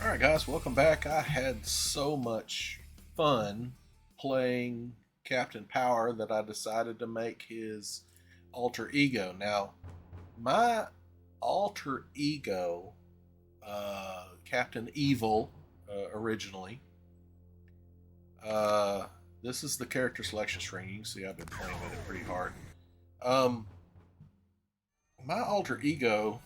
Alright guys, welcome back. I had so much fun playing Captain Power that I decided to make his alter ego. Now, my alter ego, Captain Evil, originally, uh, this is the character selection screen. You can see I've been playing with it pretty hard. Um, my alter ego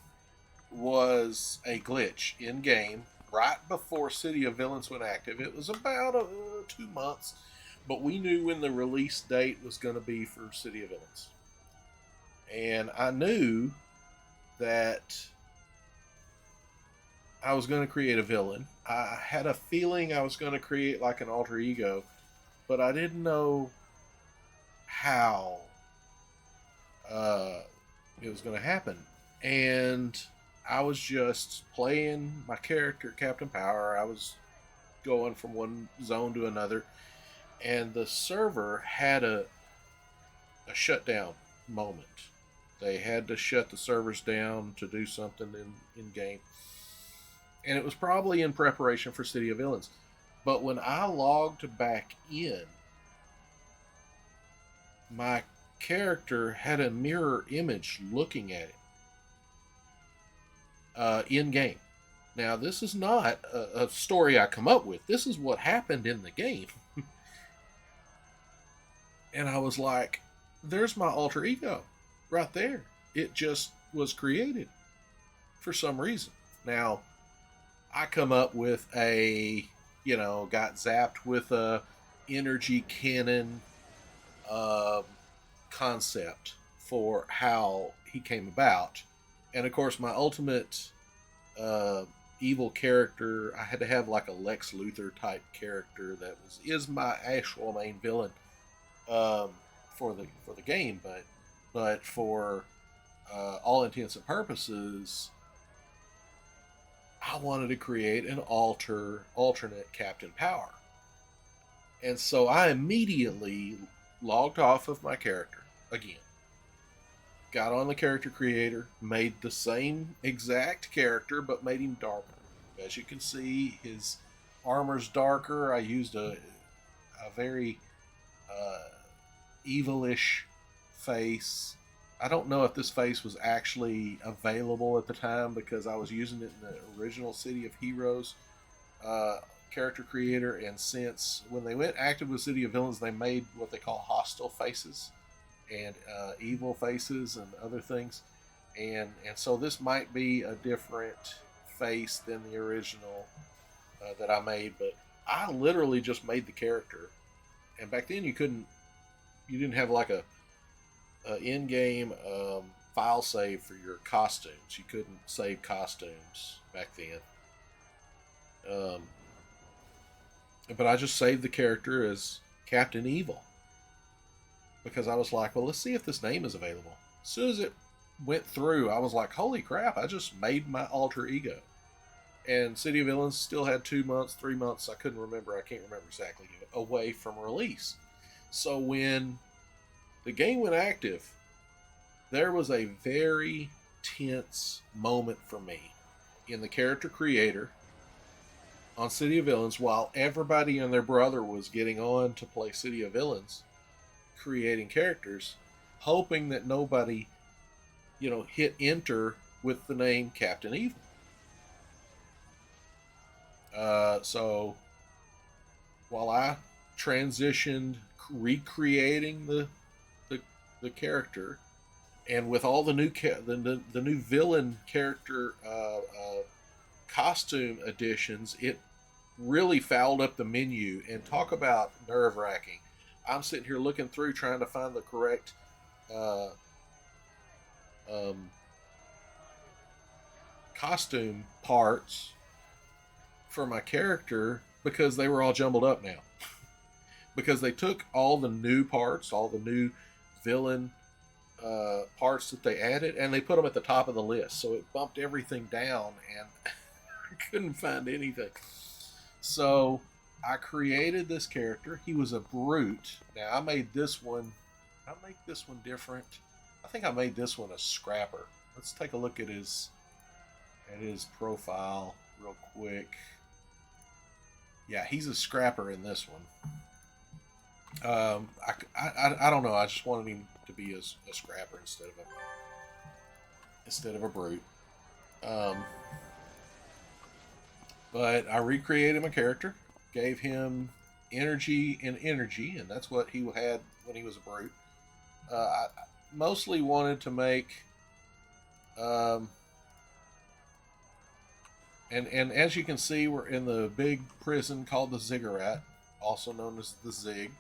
was a glitch in game right before City of Villains went active. It was about 2 months, but we knew when the release date was going to be for City of Villains. And I knew that I was going to create a villain. I had a feeling I was going to create like an alter ego, but I didn't know how uh, it was going to happen. And I was just playing my character, Captain Power. I was going from one zone to another, and the server had a shutdown moment. They had to shut the servers down to do something in game. And it was probably in preparation for City of Villains. But when I logged back in, my character had a mirror image looking at it in game. Now, this is not a story I come up with. This is what happened in the game. And I was like, there's my alter ego right there. It just was created for some reason. Now, I come up with got zapped with a energy cannon uh, concept for how he came about. And of course, my ultimate evil character, I had to have like a Lex Luthor type character that is my actual main villain for the game, but for all intents and purposes, I wanted to create an alternate Captain Power, and so I immediately logged off of my character again. Got on the character creator, made the same exact character, but made him darker. As you can see, his armor's darker. I used a very evilish face. I don't know if this face was actually available at the time because I was using it in the original City of Heroes character creator, and since when they went active with City of Villains, they made what they call hostile faces and evil faces and other things, and so this might be a different face than the original that I made, but I literally just made the character. And back then you didn't have like a in-game file save for your costumes. You couldn't save costumes back then. But I just saved the character as Captain Evil because I was like, well, let's see if this name is available. As soon as it went through, I was like, holy crap, I just made my alter ego. And City of Villains still had 2 months, 3 months, I can't remember exactly, away from release. So when the game went active, there was a very tense moment for me in the character creator on City of Villains while everybody and their brother was getting on to play City of Villains, creating characters, hoping that nobody, hit enter with the name Captain Evil. So while I transitioned, recreating the character, and with all the new villain character costume additions, it really fouled up the menu. And talk about nerve wracking! I'm sitting here looking through trying to find the correct costume parts for my character because they were all jumbled up now. Because they took all the new parts, all the new villain parts that they added, and they put them at the top of the list. So it bumped everything down, and I couldn't find anything. So I created this character. He was a brute. Now I made this one. I make this one different. I think I made this one a scrapper. Let's take a look at his profile real quick. Yeah, he's a scrapper in this one. I don't know. I just wanted him to be a scrapper instead of a brute. But I recreated my character, gave him energy, and that's what he had when he was a brute. I mostly wanted to make, and as you can see, we're in the big prison called the Ziggurat, also known as the Zig,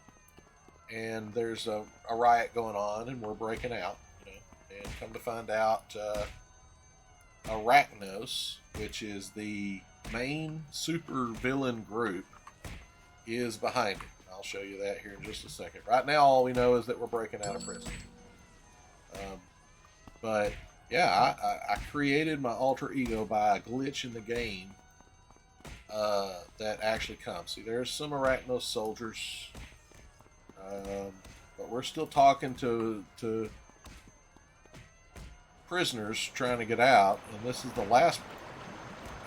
and there's a riot going on, and we're breaking out. And come to find out, Arachnos, which is the main super villain group, is behind it. I'll show you that here in just a second. Right now, all we know is that we're breaking out of prison. But yeah, I created my alter ego by a glitch in the game that actually comes. See, there's some Arachnos soldiers, but we're still talking to prisoners trying to get out, and this is the last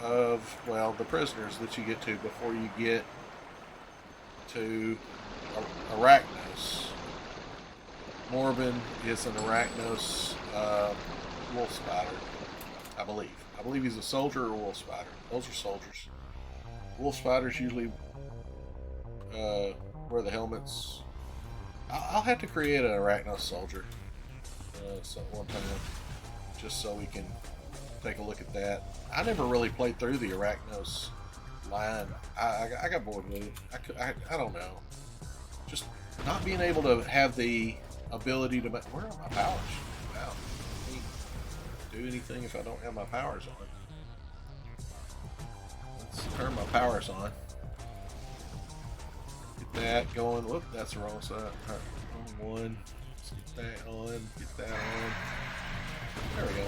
of, well, the prisoners that you get to before you get to Arachnos. Morbin is an Arachnos wolf spider, I believe. I believe he's a soldier or a wolf spider. Those are soldiers. Wolf spiders usually wear the helmets. I'll have to create an Arachnos soldier one time, just so we can take a look at that. I never really played through the Arachnos line. I got bored with it. I don't know. Just not being able to have the ability to make... Where are my powers? Wow. I can't do anything if I don't have my powers on. Let's turn my powers on. Get that going. Whoop, that's the wrong side. Wrong one. Let's get that on. Get that on. There we go.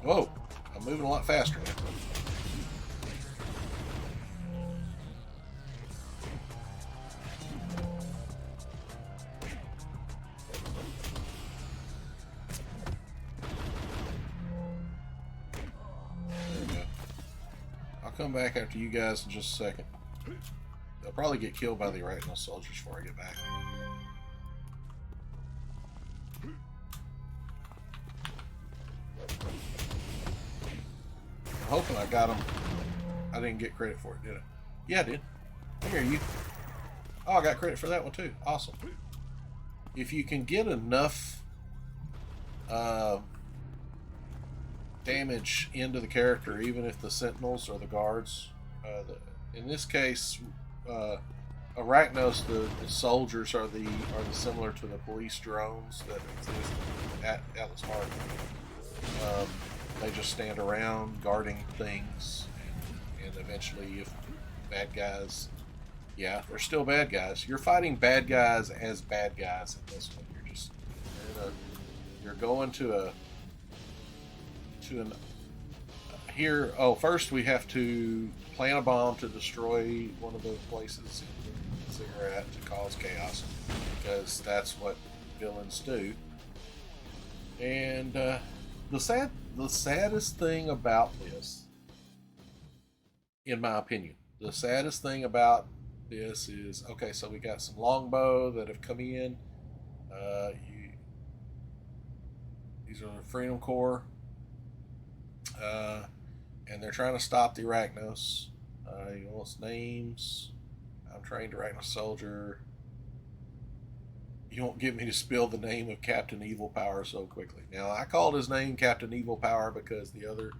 Whoa, I'm moving a lot faster now. There we go. I'll come back after you guys in just a second. They'll probably get killed by the Arachnos soldiers before I get back. I'm hoping I got them. I didn't get credit for it, did I? Yeah, I did. I hear you. Oh, I got credit for that one too. Awesome. If you can get enough damage into the character, even if the sentinels or the guards, in this case, Arachnos, the soldiers are the similar to the police drones that exist at Atlas Harbor. They just stand around guarding things, and eventually, if bad guys, yeah, they're still bad guys. You're fighting bad guys as bad guys in this one. You're going to an here. Oh, first we have to plant a bomb to destroy one of the places in the Ziggurat to cause chaos, because that's what villains do. And the saddest thing about this, in my opinion, the saddest thing about this is, okay, so we got some longbow that have come in. These are the Freedom Corps, and they're trying to stop the Arachnos. You want names? I'm trained Arachnos soldier. You won't get me to spill the name of Captain Evilpower so quickly. Now, I called his name Captain Evilpower because the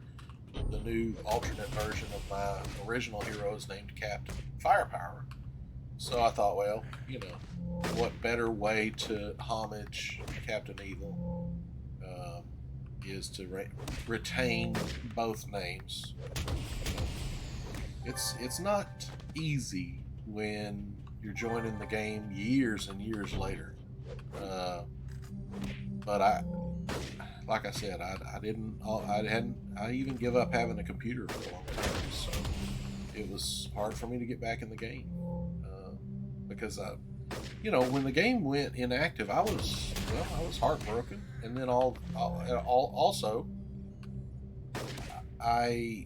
new alternate version of my original hero is named Captain Firepower. So I thought, well, what better way to homage Captain Evil is to retain both names. It's not easy when you're joining the game years and years later. But like I said, I even give up having a computer for a long time, so it was hard for me to get back in the game, because when the game went inactive, I was heartbroken, and then also I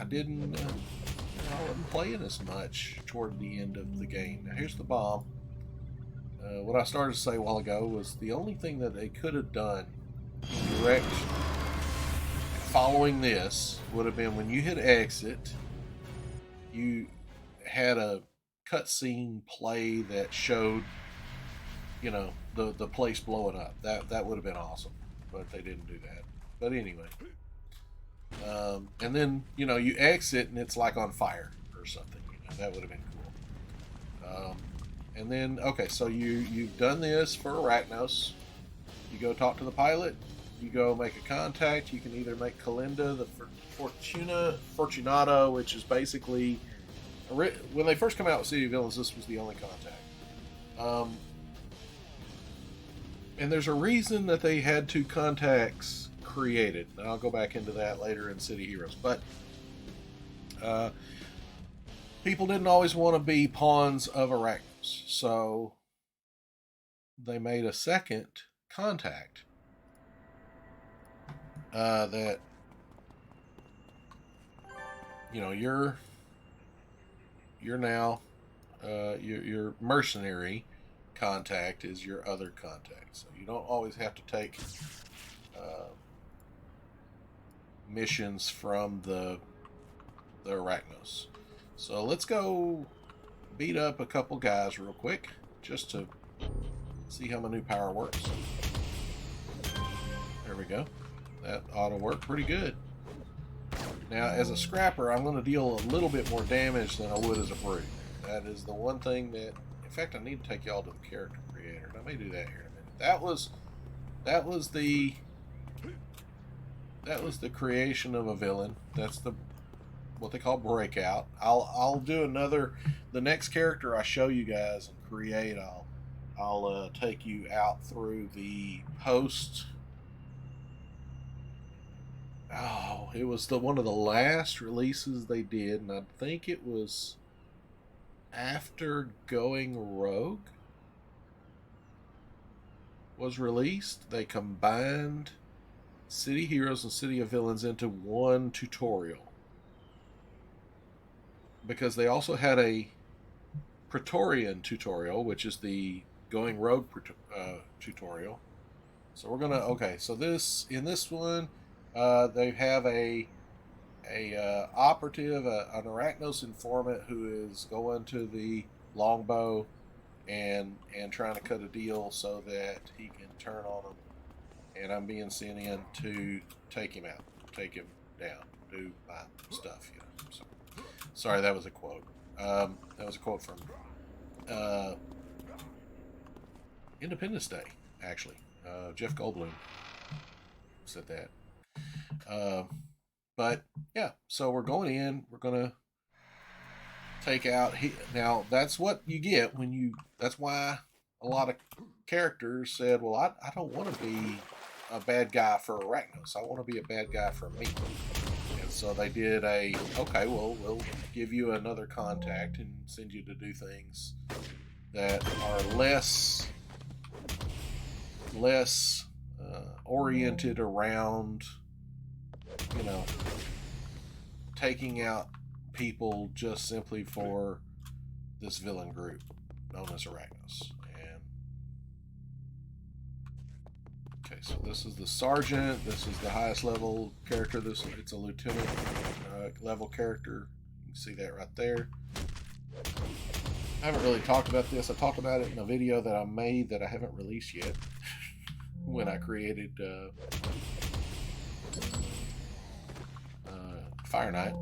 didn't I wasn't playing as much toward the end of the game. Now here's the bomb. What I started to say a while ago was the only thing that they could have done direct following this would have been when you hit exit, you had a cutscene play that showed, you know, the place blowing up. That would have been awesome, but they didn't do that. But anyway, and then you know you exit and it's like on fire or something. You know, that would have been cool. And then okay, so you've done this for Arachnos. You go talk to the pilot. You go make a contact. You can either make Kalinda the Fortunato, which is basically when they first come out with City of Villains, this was the only contact. And there's a reason that they had two contacts created. And I'll go back into that later in City Heroes. But people didn't always want to be pawns of Arachnos. So they made a second contact that, you know, you're now your mercenary contact is your other contact, so you don't always have to take missions from the Arachnos. So let's go beat up a couple guys real quick just to see how my new power works. There we go. That ought to work pretty good. Now, as a scrapper, I'm going to deal a little bit more damage than I would as a brute. That is the one thing that, in fact, I need to take y'all to the character creator. And I may do that here in a minute. That was the creation of a villain. That's what they call Breakout. I'll do the next character I show you guys and create. I'll take you out through the post. Oh, it was one of the last releases they did, and I think it was after Going Rogue was released. They combined City Heroes and City of Villains into one tutorial, because they also had a Praetorian tutorial, which is the Going Rogue tutorial. So we're gonna so in this one. They have a operative, an Arachnos informant who is going to the longbow and trying to cut a deal so that he can turn on them. And I'm being sent in to take him out, take him down, do my stuff. You know. So, sorry, that was a quote. That was a quote from Independence Day, actually. Jeff Goldblum said that. But yeah, so we're going in, we're gonna take out now that's what you get when that's why a lot of characters said, well, I don't want to be a bad guy for Arachnos, I want to be a bad guy for me. And so they did okay, well, we'll give you another contact and send you to do things that are less oriented around, you know, taking out people just simply for this villain group known as Arachnos. And okay, so this is the sergeant. This is the highest level character. It's a lieutenant level character. You can see that right there. I haven't really talked about this. I talked about it in a video that I made that I haven't released yet when I created Fire Knight,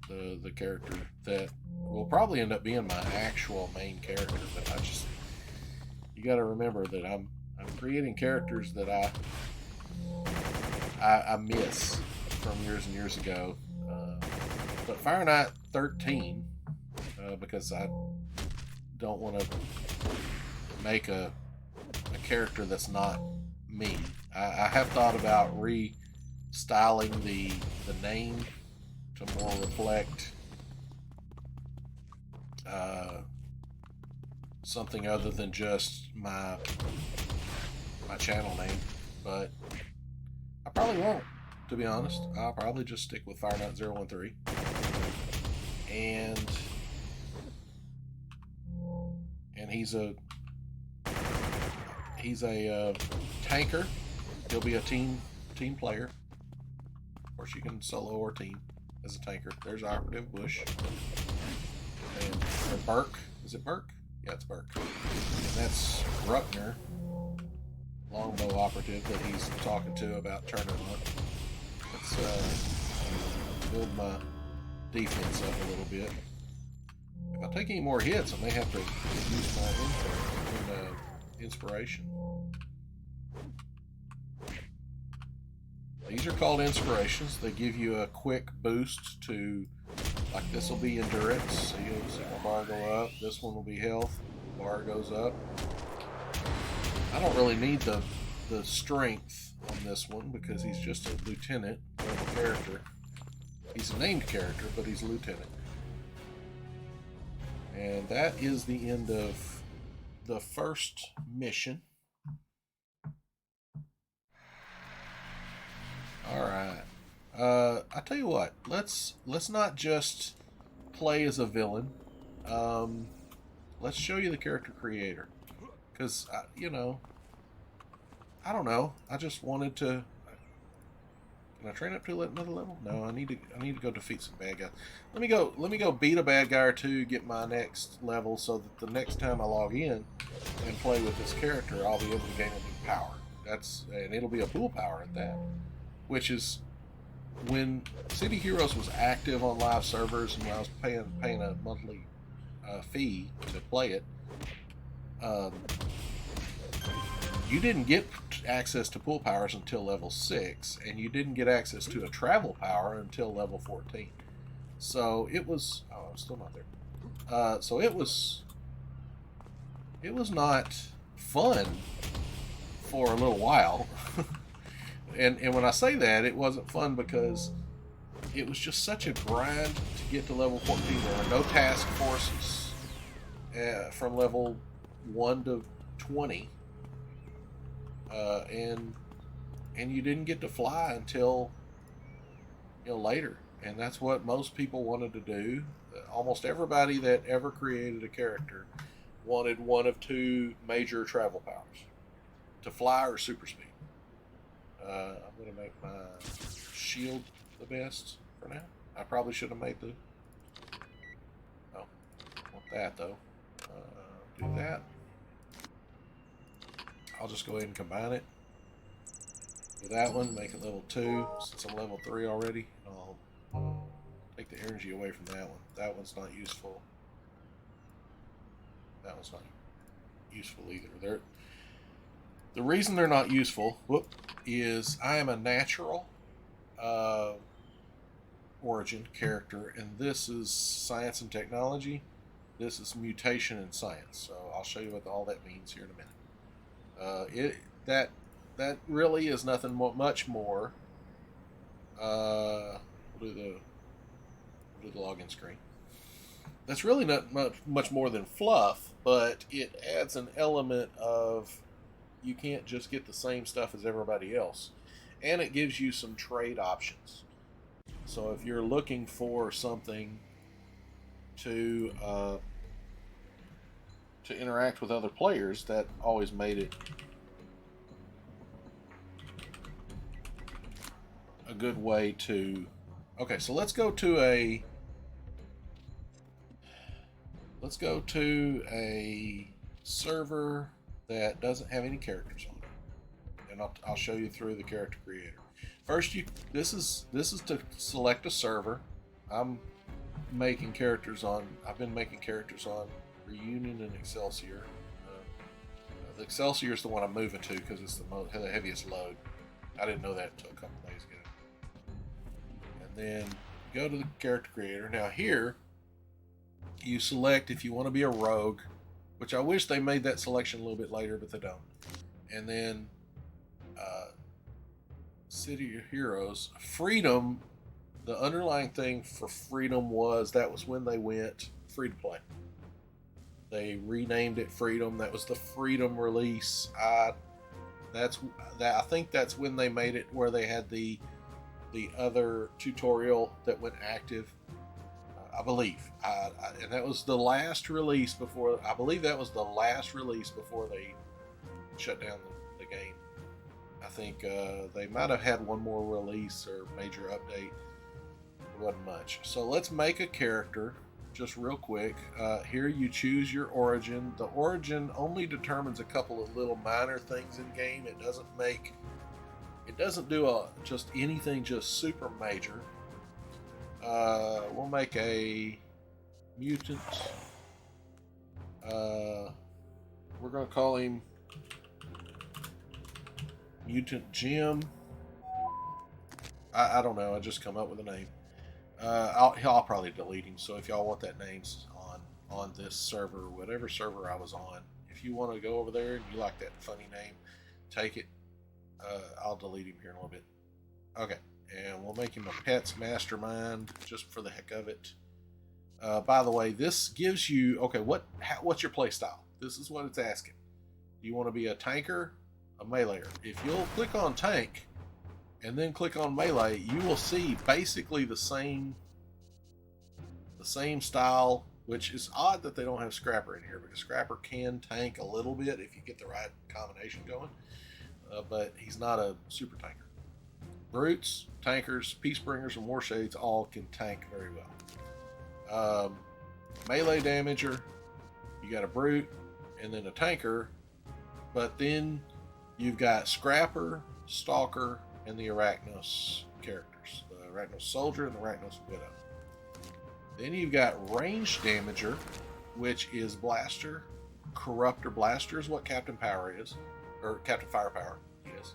the character that will probably end up being my actual main character. But you got to remember that I'm creating characters that I miss from years and years ago. But Fire Knight 13, because I don't want to make a character that's not me. I have thought about restyling the name to more reflect something other than just my channel name, but I probably won't, to be honest. I'll probably just stick with Fire Knight 013. and he's a tanker. He'll be a team player. Of course, you can solo or team as a tanker. There's Operative Bush. And Burke. Is it Burke? Yeah, it's Burke. And that's Ruckner, longbow operative that he's talking to about turning on. Let's build my defense up a little bit. If I take any more hits, I may have to use my inspiration. These are called inspirations. They give you a quick boost to, like this will be endurance. So you'll see my bar go up. This one will be health. Bar goes up. I don't really need the strength on this one because he's just a lieutenant level character. He's a named character, but he's a lieutenant. And that is the end of the first mission. All right. I tell you what. Let's not just play as a villain. Let's show you the character creator, because you know, I don't know. I just wanted to. Can I train up to another level? No, I need to go defeat some bad guys. Let me go beat a bad guy or two, get my next level, so that the next time I log in and play with this character, I'll be able to gain a new power. And it'll be a pool power at that. Which is when City Heroes was active on live servers and when I was paying a monthly fee to play it. You didn't get access to pool powers until level 6, and you didn't get access to a travel power until level 14. So it was. Oh, I'm still not there. So it was not fun for a little while. And when I say that, it wasn't fun because it was just such a grind to get to level 14. There were no task forces from level 1 to 20. And you didn't get to fly until later. And that's what most people wanted to do. Almost everybody that ever created a character wanted one of two major travel powers. To fly or super speed. I'm going to make my shield the best for now. I probably should have made the... Oh, I want that though. Do that. I'll just go ahead and combine it with that one, make it level 2, since I'm level 3 already. I'll take the energy away from that one. That one's not useful. That one's not useful either. The reason they're not useful, is I am a natural origin character, and this is science and technology. This is mutation and science. So I'll show you what all that means here in a minute. That really is nothing much more. We'll do the login screen. That's really not much more than fluff, but it adds an element of you can't just get the same stuff as everybody else, and it gives you some trade options. So if you're looking for something to interact with other players, that always made it a good way to... Okay, so let's go to a server that doesn't have any characters on it, and I'll show you through the character creator. First, this is to select a server. I'm making characters on. I've been making characters on Reunion and Excelsior. The Excelsior is the one I'm moving to because it's the heaviest load. I didn't know that until a couple days ago. And then go to the character creator. Now here, you select if you want to be a rogue, which I wish they made that selection a little bit later, but they don't. And then City of Heroes. Freedom, the underlying thing for Freedom was when they went free to play. They renamed it Freedom. That was the Freedom release. I think that's when they made it where they had the other tutorial that went active. I believe, and that was the last release before. I believe that was the last release before they shut down the game. I think they might have had one more release or major update. It wasn't much. So let's make a character just real quick. Here you choose your origin. The origin only determines a couple of little minor things in game. It doesn't do just anything just super major. We'll make a mutant. We're going to call him Mutant Jim. I don't know. I just come up with a name. I'll probably delete him. So if y'all want that name on this server, whatever server I was on, if you want to go over there and you like that funny name, take it. I'll delete him here in a little bit. Okay, and we'll make him a pets mastermind just for the heck of it. By the way, this gives you what's your play style? This is what it's asking. Do you want to be a tanker, a meleeer? If you'll click on tank and then click on melee, you will see basically the same style, which is odd that they don't have Scrapper in here, because Scrapper can tank a little bit if you get the right combination going, but he's not a super tanker. Brutes, tankers, peace bringers, and war shades all can tank very well. Melee damager, you got a brute and then a tanker, but then you've got Scrapper, Stalker, and the Arachnos characters, the Arachnos Soldier and the Arachnos Widow. Then you've got Ranged Damager, which is Blaster. Corruptor. Blaster is what Captain Power is, or Captain Firepower is.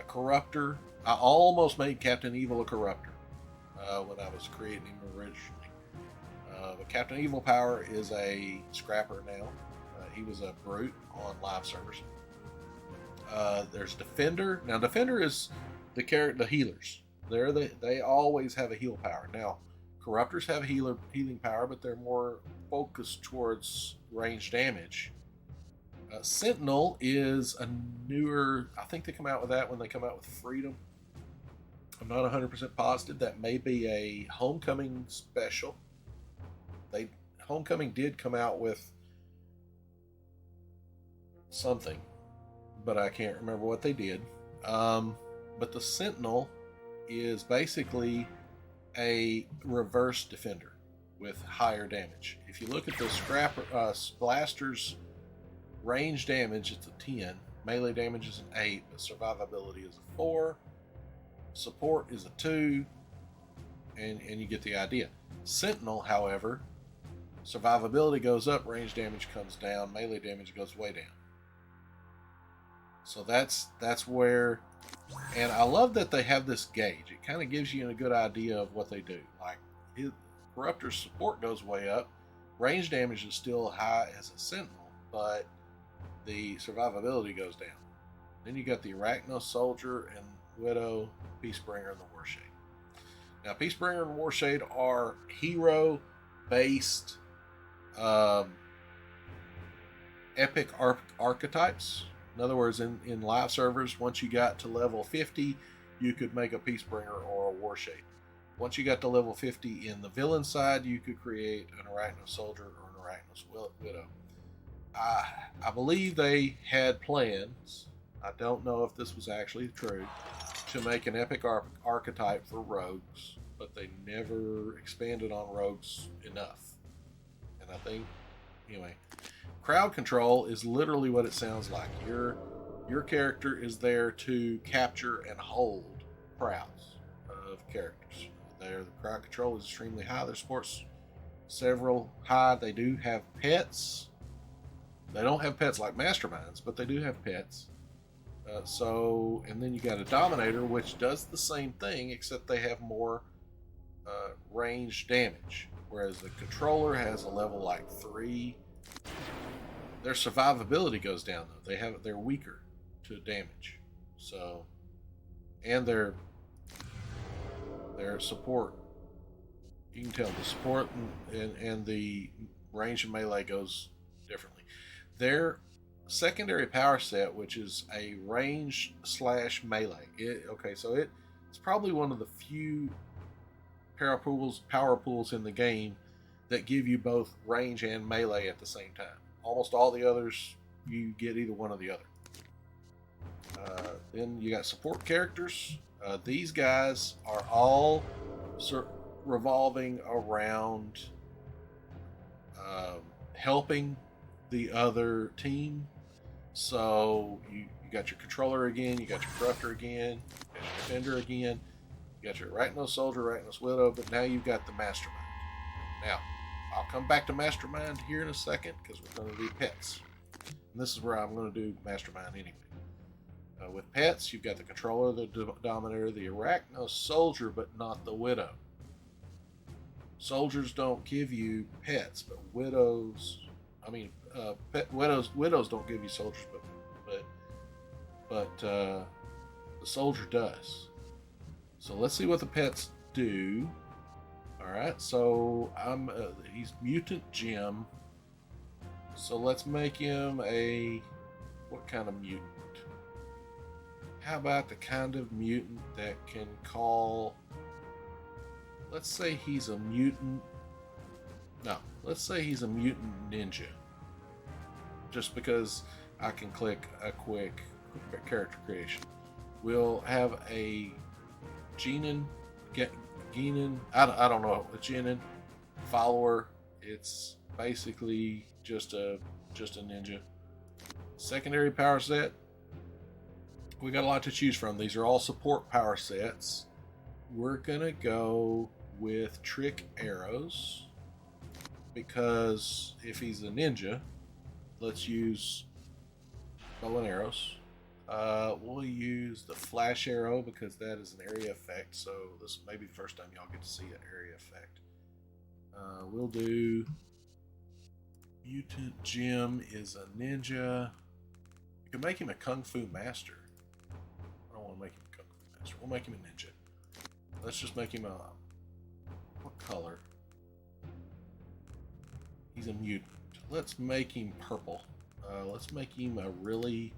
Corruptor. I almost made Captain Evil a Corruptor when I was creating him originally. But Captain Evilpower is a Scrapper now. He was a Brute on live servers. There's Defender. Now, Defender is the healers. They always have a heal power. Now, Corruptors have healing power, but they're more focused towards range damage. Sentinel is a newer. I think they come out with that when they come out with Freedom. I'm not 100% positive. That may be a Homecoming special. Homecoming did come out with something, but I can't remember what they did. But the Sentinel is basically a reverse defender with higher damage. If you look at the Blaster's range damage, it's a 10. Melee damage is an 8, but survivability is a 4. Support is a 2, and you get the idea. Sentinel, however, survivability goes up, range damage comes down, melee damage goes way down. So that's where, and I love that they have this gauge. It kind of gives you a good idea of what they do. Like, Corruptor's support goes way up, range damage is still high as a Sentinel, but the survivability goes down. Then you got the Arachnos Soldier and Widow, Peacebringer, and the Warshade. Now, Peacebringer and Warshade are hero-based epic archetypes. In other words, in live servers, once you got to level 50, you could make a Peacebringer or a Warshade. Once you got to level 50 in the villain side, you could create an Arachnos Soldier or an Arachnos Widow. I believe they had plans, I don't know if this was actually true, to make an epic archetype for rogues, but they never expanded on rogues enough. And I think, anyway, crowd control is literally what it sounds like. Your character is there to capture and hold crowds of characters. The crowd control is extremely high. Their support's several high. They do have pets. They don't have pets like masterminds, but they do have pets. And then you got a Dominator, which does the same thing, except they have more range damage. Whereas the Controller has a level like 3. Their survivability goes down though. They're weaker to damage. So, and their support, you can tell the support and the range and melee goes differently. Their secondary power set, which is a range / melee. It's probably one of the few power pools in the game that give you both range and melee at the same time. Almost all the others, you get either one or the other. Then you got support characters. These guys are all revolving around helping the other team. So you got your controller again, you got your corruptor again, you got your defender again, you got your right-nose soldier, right-nose widow, but now you've got the mastermind. Now, I'll come back to mastermind here in a second because we're going to do pets. And this is where I'm going to do mastermind anyway. With pets, you've got the controller, the dominator, the arachnose soldier, but not the widow. Soldiers don't give you pets, but widows don't give you soldiers, but the soldier does. So let's see what the pets do. All right, so he's Mutant Jim. So let's make him what kind of mutant? How about the kind of mutant that can call? Let's say he's a mutant. No, let's say he's a mutant ninja. Just because I can click a quick character creation. We'll have a Genin, I don't know, a Genin follower. It's basically just a ninja. Secondary power set. We got a lot to choose from. These are all support power sets. We're gonna go with trick arrows because if he's a ninja, let's use bow and arrows. We'll use the flash arrow because that is an area effect. So this may be the first time y'all get to see an area effect. We'll do Mutant Jim is a ninja. You can make him a kung fu master. I don't want to make him a kung fu master. We'll make him a ninja. Let's just make him what color? He's a mutant. Let's make him purple. Let's make him a really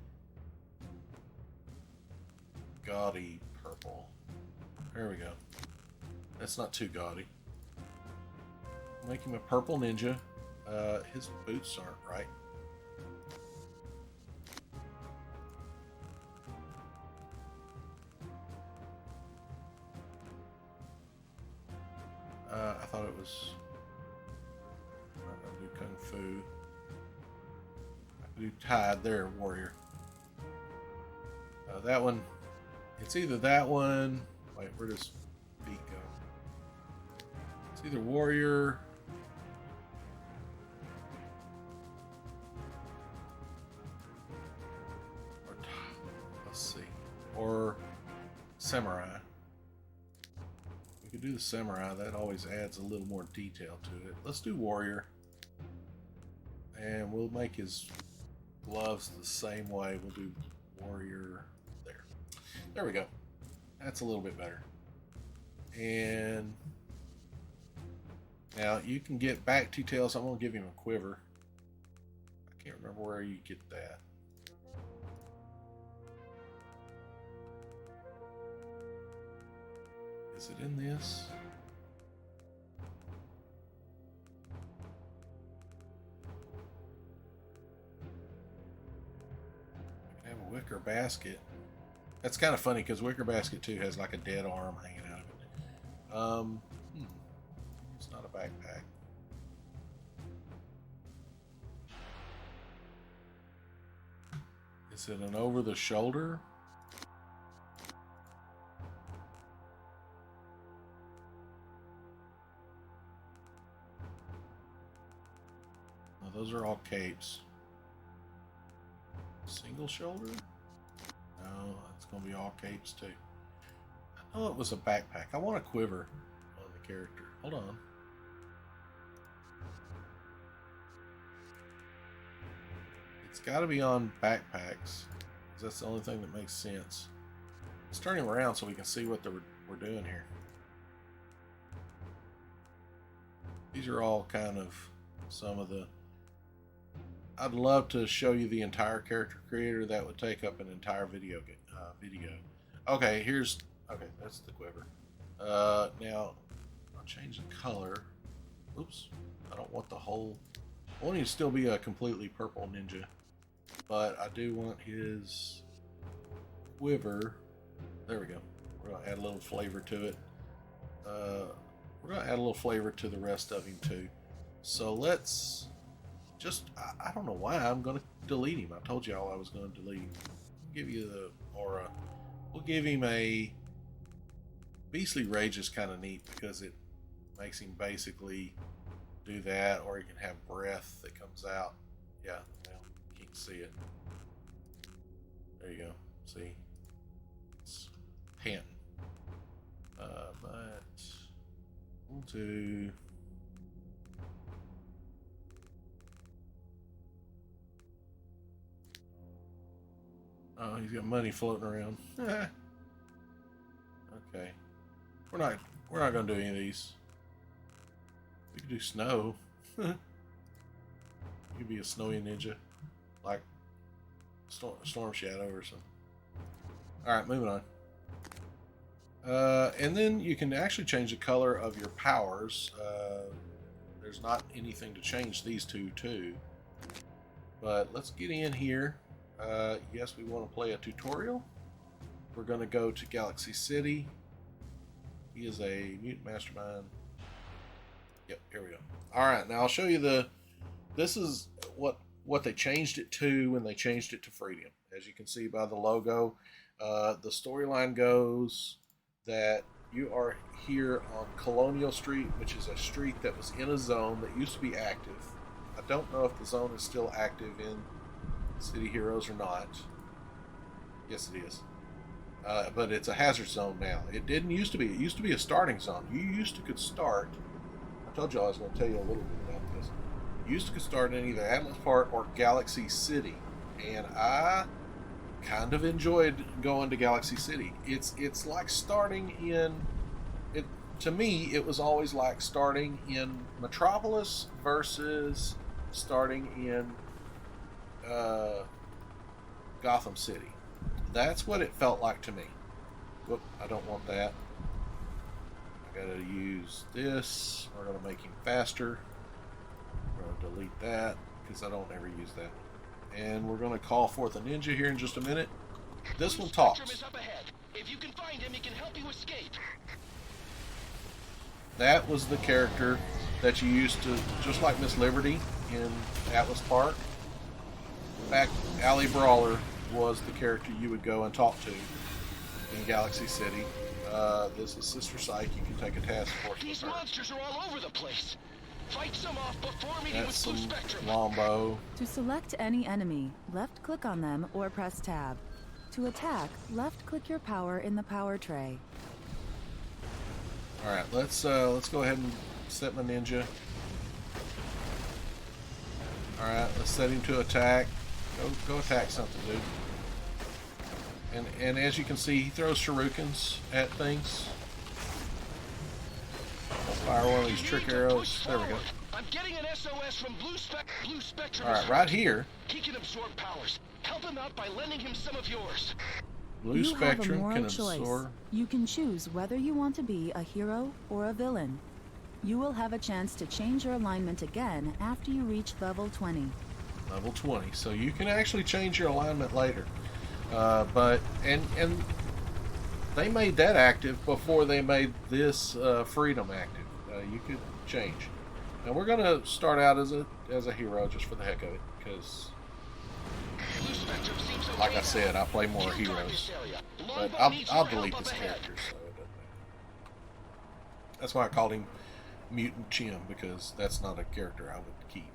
gaudy purple. There we go. That's not too gaudy. Make him a purple ninja. His boots aren't right. I thought it was. I'm not gonna do kung fu. I can do tide there, warrior. That one. It's either that one. Wait, where does feet go? It's either warrior. Or let's see. Or samurai. We could do the samurai. That always adds a little more detail to it. Let's do warrior. And we'll make his gloves the same way. We'll do warrior there. There we go. That's a little bit better. And now you can get back details. I'm going to give him a quiver. I can't remember where you get that. Is it in this? I have a wicker basket. That's kind of funny because wicker basket too has like a dead arm hanging out of it. It's not a backpack. Is it an over the shoulder? No, those are all capes. Single shoulder? No, it's going to be all capes too. I know it was a backpack. I want a quiver on the character. Hold on. It's got to be on backpacks. Because that's the only thing that makes sense. Let's turn him around so we can see what we're doing here. These are all kind of some of the... I'd love to show you the entire character creator. That would take up an entire video. Okay, that's the quiver. Now, change the color. Oops, I don't want the whole. I want him to still be a completely purple ninja, but I do want his quiver. There we go. We're gonna add a little flavor to it. We're gonna add a little flavor to the rest of him too. So let's just. I don't know why I'm gonna delete him. I told y'all I was gonna delete him. Give you the aura. We'll give him a Beastly Rage is kind of neat because it makes him basically do that, or he can have breath that comes out. Yeah, well, you can see it. There you go. See? It's panting. But we'll do. Oh, he's got money floating around. Okay. We're not gonna do any of these. We could do snow. You could be a snowy ninja. Like Storm Shadow or something. Alright, moving on. And then you can actually change the color of your powers. There's not anything to change these two too. But let's get in here. Yes, we want to play a tutorial. We're going to go to Galaxy City. He is a mutant mastermind. Yep, here we go. Alright, now I'll show you this is what they changed it to when they changed it to Freedom. As you can see by the logo, the storyline goes that you are here on Colonial Street, which is a street that was in a zone that used to be active. I don't know if the zone is still active in City Heroes or not. Yes, it is. But it's a hazard zone now. It didn't used to be. It used to be a starting zone. You used to could start. I told you I was going to tell you a little bit about this. You used to could start in either Atlas Park or Galaxy City, and I kind of enjoyed going to Galaxy City. It's like starting in. To me, it was always like starting in Metropolis versus starting in Gotham City. That's what it felt like to me. Whoop, I don't want that. I gotta use this. We're gonna make him faster. We're gonna delete that because I don't ever use that. And we're gonna call forth a ninja here in just a minute. This one talks. If you can find him, he can help you escape. That was the character that you used to, just like Miss Liberty in Atlas Park. In fact, Alley Brawler was the character you would go and talk to in Galaxy City. This is Sister Psyche. You can take a task force. These monsters are all over the place. Fight some off before meeting with Blue Spectrum. Lombo. To select any enemy, left-click on them or press tab. To attack, left-click your power in the power tray. All right, let's go ahead and set my ninja. All right, let's set him to attack. Go attack something, dude. And as you can see, he throws shurikens at things. I'll fire one of these trick arrows. There we go. I'm getting an SOS from Blue Spectrum. All right, right here. He can absorb powers. Help him out by lending him some of yours. Blue Spectrum can absorb. You can choose whether you want to be a hero or a villain. You will have a chance to change your alignment again after you reach level 20. Level 20, so you can actually change your alignment later. But they made that active before they made this Freedom active. You could change. Now we're gonna start out as a hero just for the heck of it, because, like I said, I play more heroes. But I'll delete this character, so it doesn't matter. That's why I called him Mutant Chim, because that's not a character I would keep.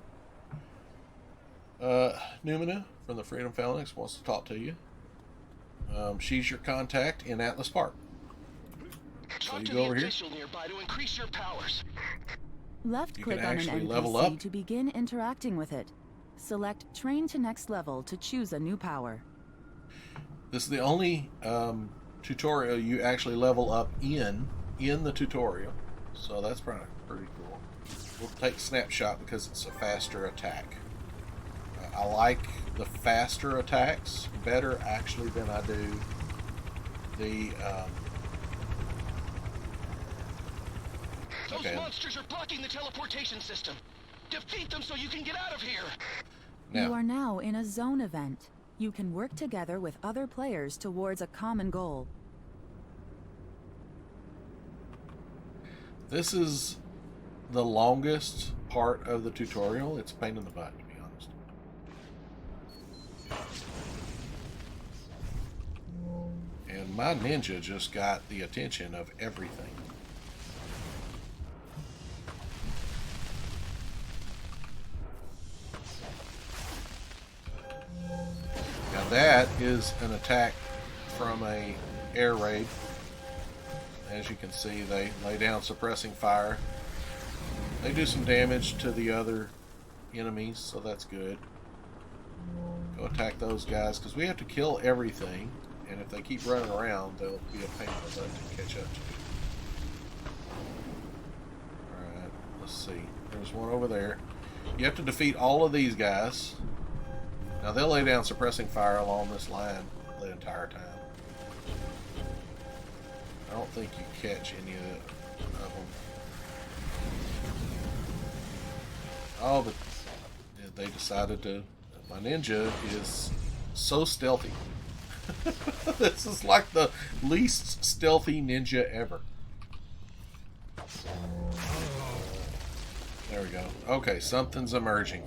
Numina from the Freedom Phalanx wants to talk to you. She's your contact in Atlas Park. So you go over here. Left-click on an NPC to begin interacting with it. Select Train to Next Level to choose a new power. This is the only tutorial you actually level up in the tutorial. So that's pretty cool. We'll take Snapshot because it's a faster attack. I like the faster attacks better actually than I do the Those Okay. monsters are blocking the teleportation system. Defeat them so you can get out of here. You are Now, now in a zone event. You can work together with other players towards a common goal. this is the longest part of the tutorial. It's a pain in the butt, to be honest. And my ninja just got the attention of everything. Now that is an attack from a air raid. As you can see, they lay down suppressing fire. They do some damage to the other enemies, so that's good. Go attack those guys, because we have to kill everything, and if they keep running around, they'll be a pain in the butt to catch up to. Alright, let's see. There's one over there. You have to defeat all of these guys. Now they'll lay down suppressing fire along this line the entire time. I don't think you catch any of them. Oh, but they decided to... My ninja is so stealthy. This is like the least stealthy ninja ever. There we go. Okay, something's emerging.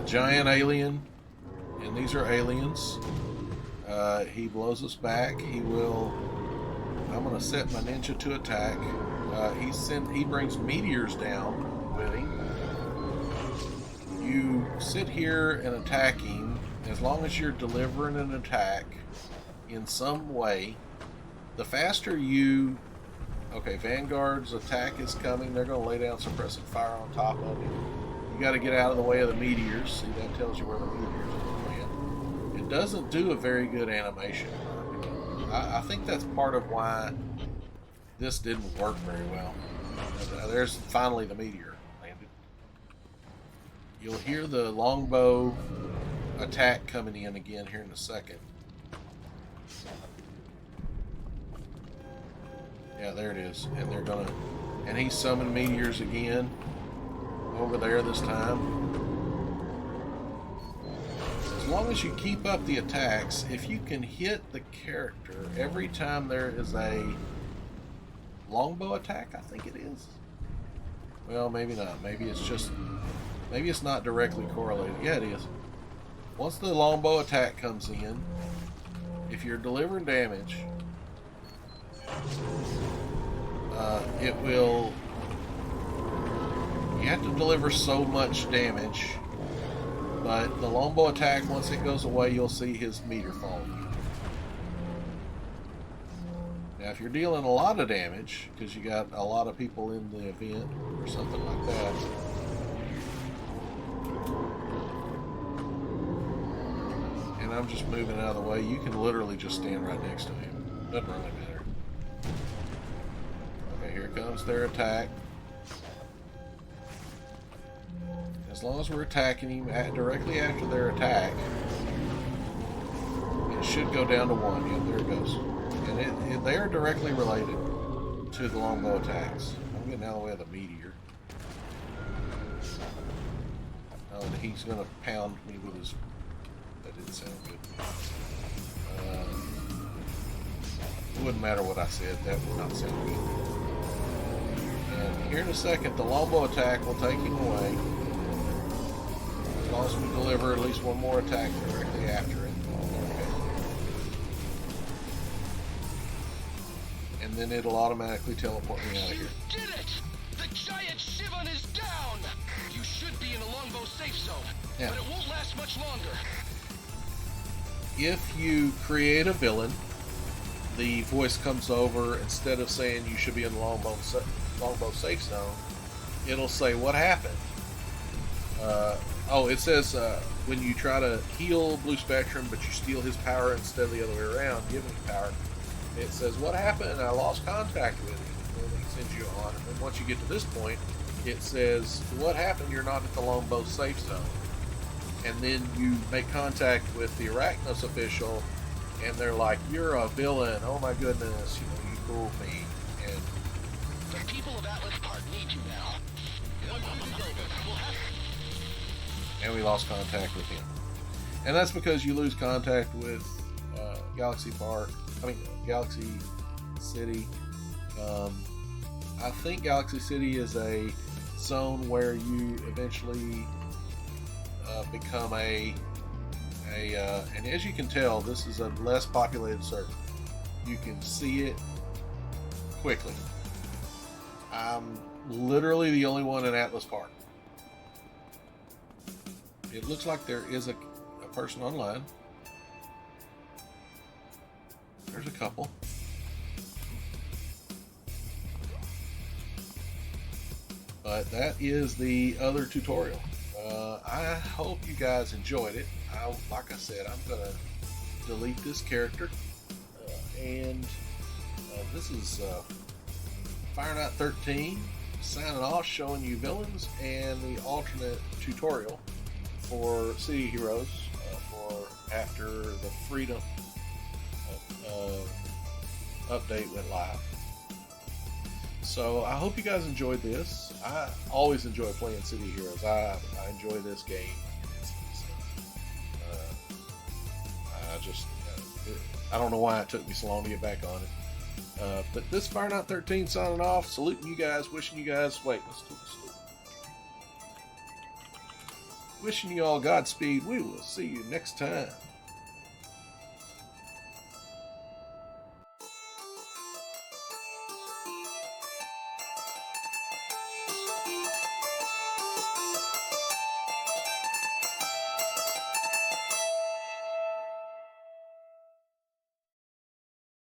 A giant alien, and these are aliens. He blows us back. He will... I'm going to set my ninja to attack. He brings meteors down with him. You sit here and attack him as long as you're delivering an attack in some way. The faster you... Okay, Vanguard's attack is coming. They're going to lay down suppressing fire on top of him. You got to get out of the way of the meteors. See, that tells you where the meteors are going. It doesn't do a very good animation. I think that's part of why this didn't work very well. There's finally the meteor landed. You'll hear the longbow attack coming in again here in a second. Yeah, there it is. And they're gonna... And he summoned meteors again. Over there this time. As long as you keep up the attacks, if you can hit the character every time there is a longbow attack, I think it is. Well, maybe not. Maybe it's not directly correlated. Yeah, it is. Once the longbow attack comes in, if you're delivering damage, it will... You have to deliver so much damage, but the longbow attack, once it goes away, you'll see his meter fall. Now, if you're dealing a lot of damage, because you got a lot of people in the event or something like that, and I'm just moving out of the way, you can literally just stand right next to him. Doesn't really matter. Okay, here comes their attack. As long as we're attacking him directly after their attack, it should go down to 1. Yeah, there it goes. And they are directly related to the longbow attacks. I'm getting out of the way of the meteor. Oh, and he's going to pound me with his... That didn't sound good. It wouldn't matter what I said. That would not sound good. And here in a second, the longbow attack will take him away. As long as we deliver at least one more attack directly after it. Okay. And then it'll automatically teleport me out of here. You did it! The giant Shivun is down! You should be in a longbow safe zone, Yeah. but it won't last much longer. If you create a villain, the voice comes over, instead of saying you should be in the longbow safe zone, it'll say, what happened? It says when you try to heal Blue Spectrum, but you steal his power instead of the other way around, give him power, it says, what happened? I lost contact with him. And then it sends you on. And once you get to this point, it says, what happened? You're not at the longbow safe zone. And then you make contact with the Arachnos official, and they're like, "You're a villain. Oh my goodness, you know, you fooled me." And The people of Atlas Park need you now. Once this is over, we'll have... we lost contact with him. And that's because you lose contact with Galaxy City. I think Galaxy City is a zone where you eventually become and as you can tell, this is a less populated server. You can see it quickly. I'm literally the only one in Atlas Park. It looks like there is a person online. There's a couple. But that is the other tutorial. I hope you guys enjoyed it. Like I said, I'm going to delete this character. This is Fire Knight 13 signing off, showing you villains and the alternate tutorial for City Heroes for after the Freedom update went live. So I hope you guys enjoyed this. I always enjoy playing City Heroes. I enjoy this game. I don't know why it took me so long to get back on it. But this Fire Knight 13 signing off, saluting you guys, wishing you guys, let's do this. Wishing you all Godspeed. We will see you next time.